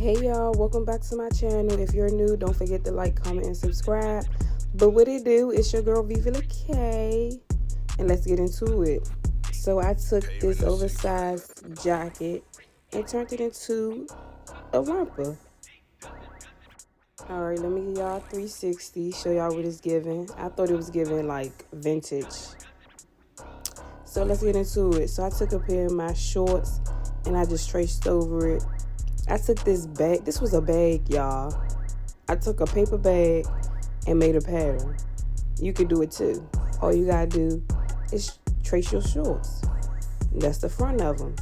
Hey y'all, welcome back to my channel. If you're new, don't forget to like, comment, and subscribe. But what it do, it's your girl Viva La K, and let's get into it. So I took this oversized jacket and turned it into a romper. Alright, let me give y'all a 360, show y'all what it's giving. I thought it was giving like vintage. So let's get into it. So I took a pair of my shorts and I just traced over it. I took this bag. This was a bag, y'all. I took a paper bag and made a pattern. You could do it too. All you gotta do is trace your shorts. That's the front of them.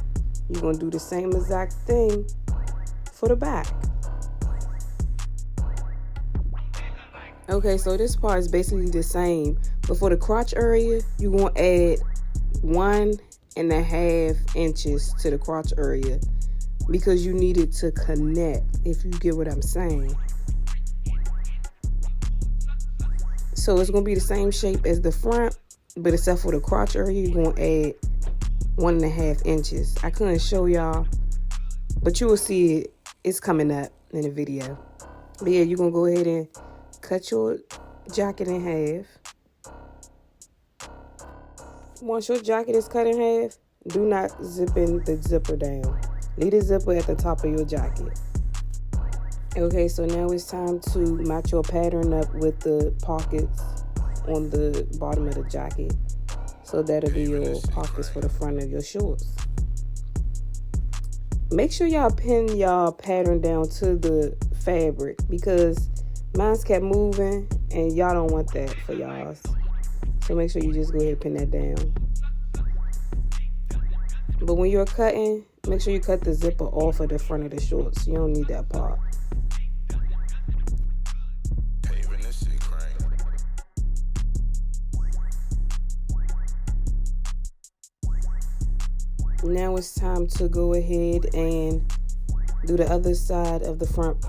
You're gonna do the same exact thing for the back. Okay, so this part is basically the same, but for the crotch area, you're gonna add 1.5 inches to the crotch area because you need it to connect, if you get what I'm saying. So it's gonna be the same shape as the front, but except for the crotch area, you're gonna add 1.5 inches. I couldn't show y'all, but you will see it. It's coming up in the video. But yeah, you're gonna go ahead and cut your jacket in half. Once your jacket is cut in half, do not zip in the zipper down. Leave the zipper at the top of your jacket. Okay, so now it's time to match your pattern up with the pockets on the bottom of the jacket. So that'll be your pockets for the front of your shorts. Make sure y'all pin y'all pattern down to the fabric because mine's kept moving and y'all don't want that for y'all. So make sure you just go ahead and pin that down. But when you're cutting, make sure you cut the zipper off of the front of the shorts. You don't need that part. Now it's time to go ahead and do the other side of the front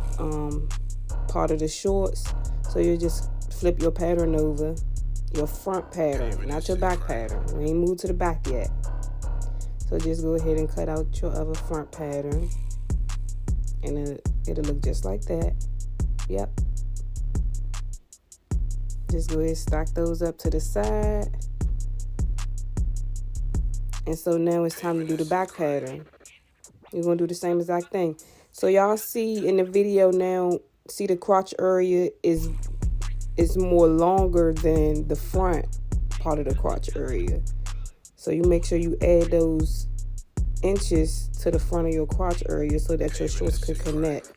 part of the shorts. So you just flip your pattern over, your front pattern, not your back pattern. We ain't moved to the back yet. So just go ahead and cut out your other front pattern. And it'll look just like that. Yep. Just go ahead and stack those up to the side. And so now it's time to do the back pattern. You're going to do the same exact thing. So y'all see in the video now, see the crotch area is more longer than the front part of the crotch area. So you make sure you add those inches to the front of your crotch area so that your shorts can connect.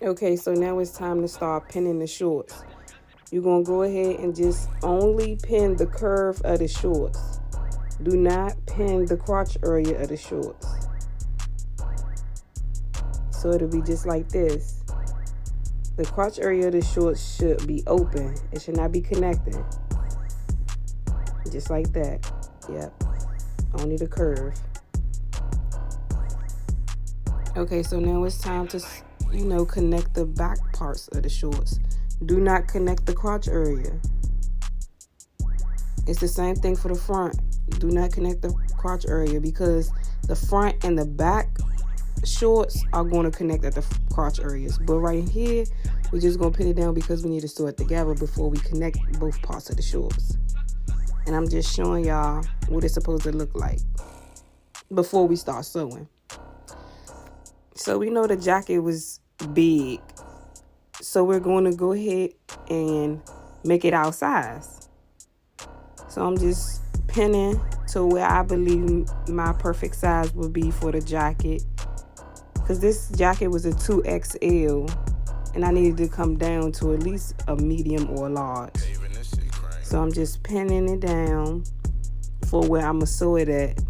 Okay, so now it's time to start pinning the shorts. You're going to go ahead and just only pin the curve of the shorts. Do not pin the crotch area of the shorts. So it'll be just like this. The crotch area of the shorts should be open. It should not be connecting. Just like that. Yep. Only the curve. Okay, so now it's time to, connect the back parts of the shorts. Do not connect the crotch area. It's the same thing for the front. Do not connect the crotch area because the front and the back shorts are going to connect at the crotch areas. But right here, we're just going to pin it down because we need to sew it together before we connect both parts of the shorts. And I'm just showing y'all what it's supposed to look like before we start sewing. So we know the jacket was big. So we're going to go ahead and make it our size. So I'm just pinning to where I believe my perfect size would be for the jacket. Because this jacket was a 2XL. And I needed to come down to at least a medium or a large. So I'm just pinning it down for where I'm going to sew it at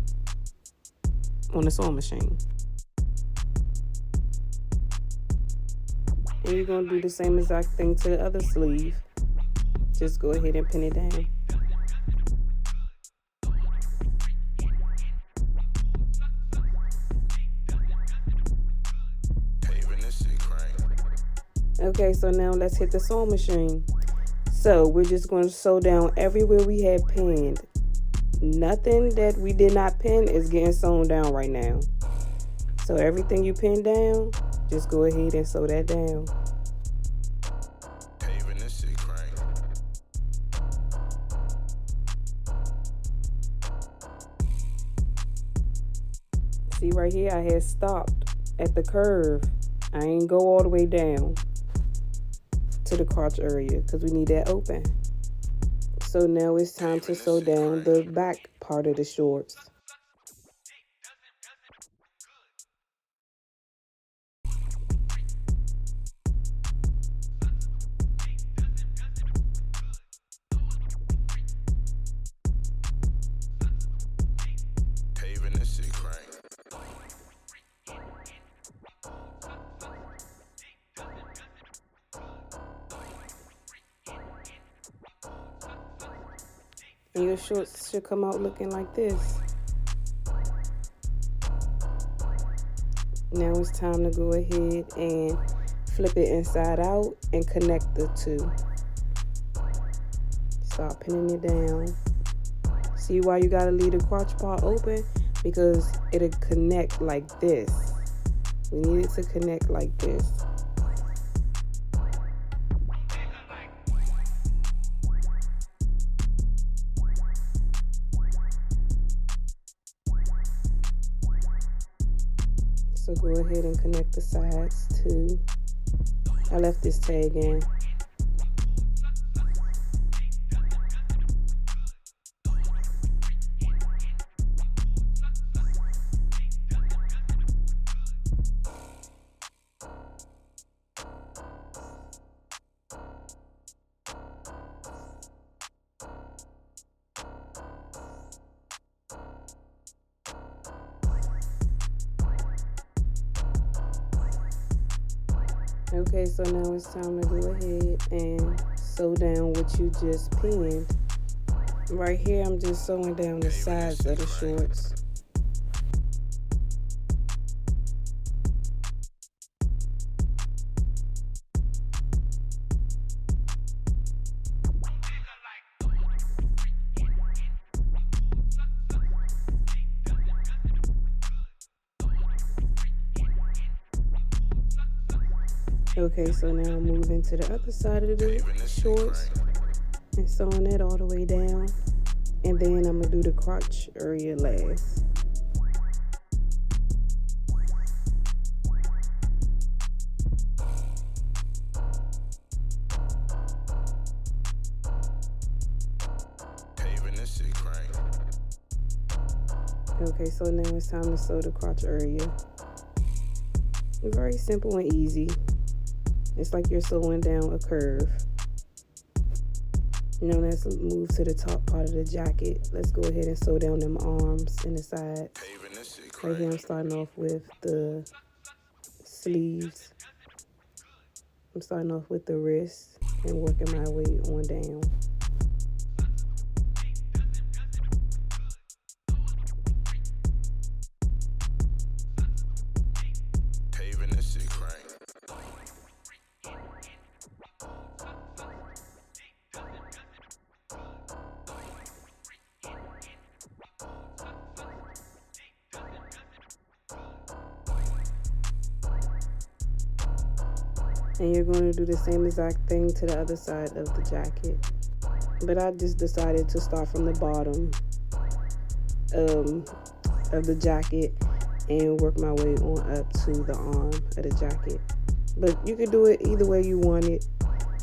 on the sewing machine. And you're going to do the same exact thing to the other sleeve. Just go ahead and pin it down. Okay, so now let's hit the sewing machine. So we're just going to sew down everywhere we had pinned. nothing that we did not pin is getting sewn down right now. So everything you pin down, just go ahead and sew that down. See right here, I had stopped at the curve. I ain't go all the way down to the crotch area because we need that open. So now it's time to sew down the back part of the shorts. And your shorts should come out looking like this. Now it's time to go ahead and flip it inside out and connect the two. Start pinning it down. See why you gotta leave the crotch part open? Because it'll connect like this. We need it to connect like this. So go ahead and connect the sides too. I left this tag in. Okay, so now it's time to go ahead and sew down what you just pinned. Right here, I'm just sewing down the sides of the shorts. Okay, so now I'm moving to the other side of the shorts and sewing it all the way down. And then I'm going to do the crotch area last. Okay, so now it's time to sew the crotch area. Very simple and easy. It's like you're sewing down a curve. Now let's move to the top part of the jacket. Let's go ahead and sew down them arms and the sides. Right here I'm starting off with the sleeves. I'm starting off with the wrist and working my way on down. And you're going to do the same exact thing to the other side of the jacket. But I just decided to start from the bottom of the jacket and work my way on up to the arm of the jacket. But you can do it either way you want it.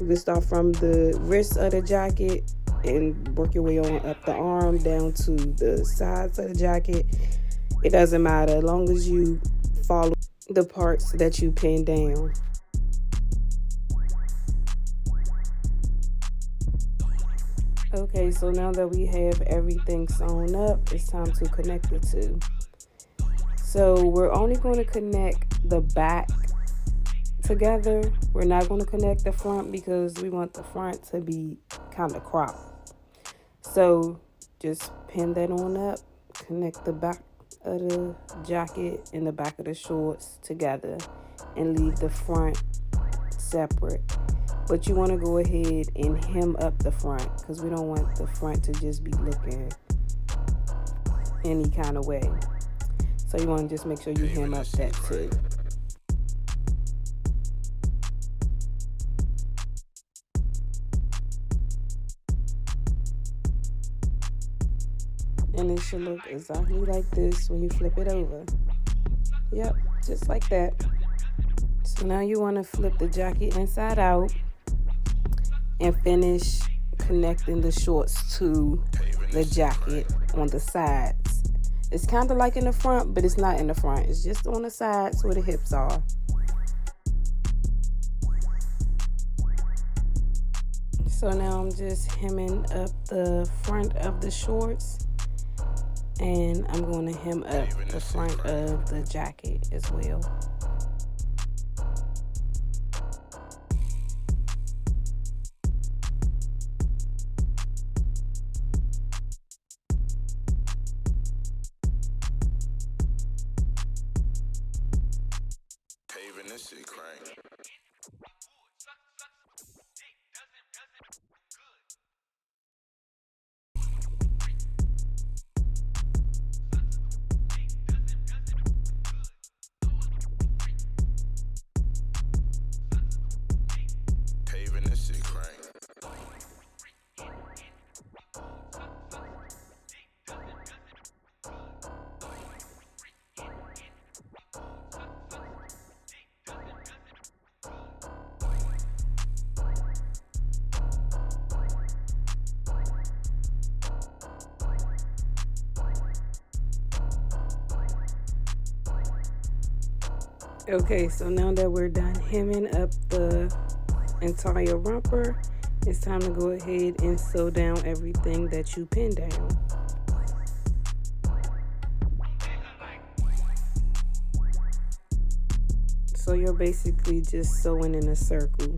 You can start from the wrist of the jacket and work your way on up the arm down to the sides of the jacket. It doesn't matter as long as you follow the parts that you pin down. Okay, so now that we have everything sewn up, it's time to connect the two. So we're only going to connect the back together. We're not going to connect the front because we want the front to be kind of cropped. So just pin that on up, connect the back of the jacket and the back of the shorts together and leave the front separate. But you want to go ahead and hem up the front because we don't want the front to just be looking any kind of way. So you want to just make sure you hem up that too. And it should look exactly like this when you flip it over. Yep, just like that. So now you want to flip the jacket inside out and finish connecting the shorts to the jacket on the sides. It's kind of like in the front, but it's not in the front. It's just on the sides where the hips are. So now I'm just hemming up the front of the shorts, and I'm going to hem up the front of the jacket as well. Okay, so now that we're done hemming up the entire romper, it's time to go ahead and sew down everything that you pinned down. So you're basically just sewing in a circle.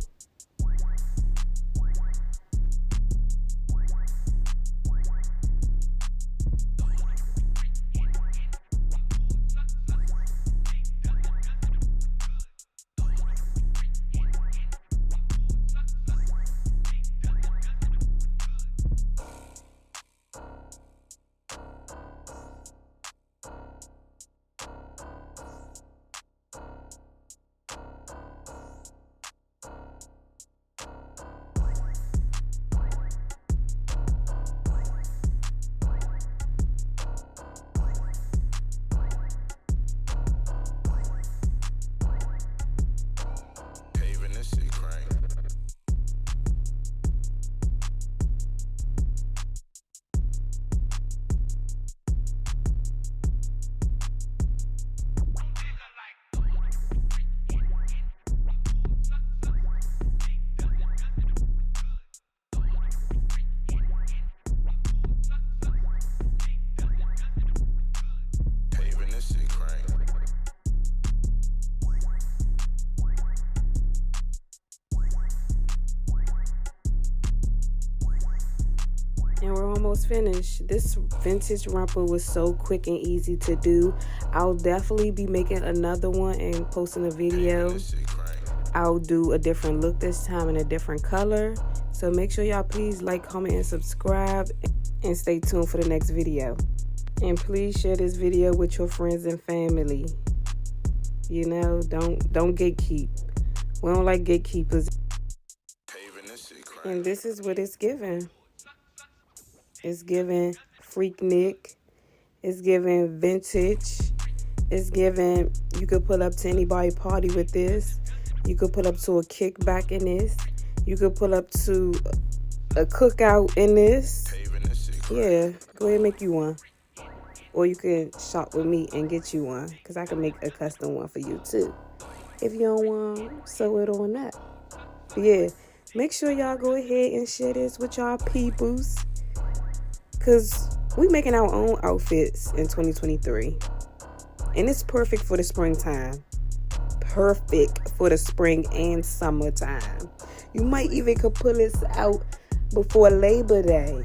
And we're almost finished. This vintage romper was so quick and easy to do. I'll definitely be making another one and posting a video. I'll do a different look this time in a different color. So make sure y'all please like, comment, and subscribe, and stay tuned for the next video. And please share this video with your friends and family. You know, don't gatekeep. We don't like gatekeepers. And this is what it's giving. It's giving FreakNik. It's giving vintage. It's giving, you could pull up to anybody's party with this. You could pull up to a kickback in this. You could pull up to a cookout in this. Yeah, go ahead and make you one. Or you can shop with me and get you one, because I can make a custom one for you too. If you don't want, sew it on that. But yeah, make sure y'all go ahead and share this with y'all peoples, because we making our own outfits in 2023. And it's perfect for the springtime. Perfect for the spring and summertime. You might even could pull this out before Labor Day.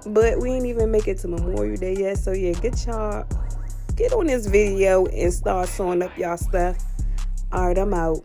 But we ain't even make it to Memorial Day yet. So yeah, get on this video and start sewing up y'all stuff. Alright, I'm out.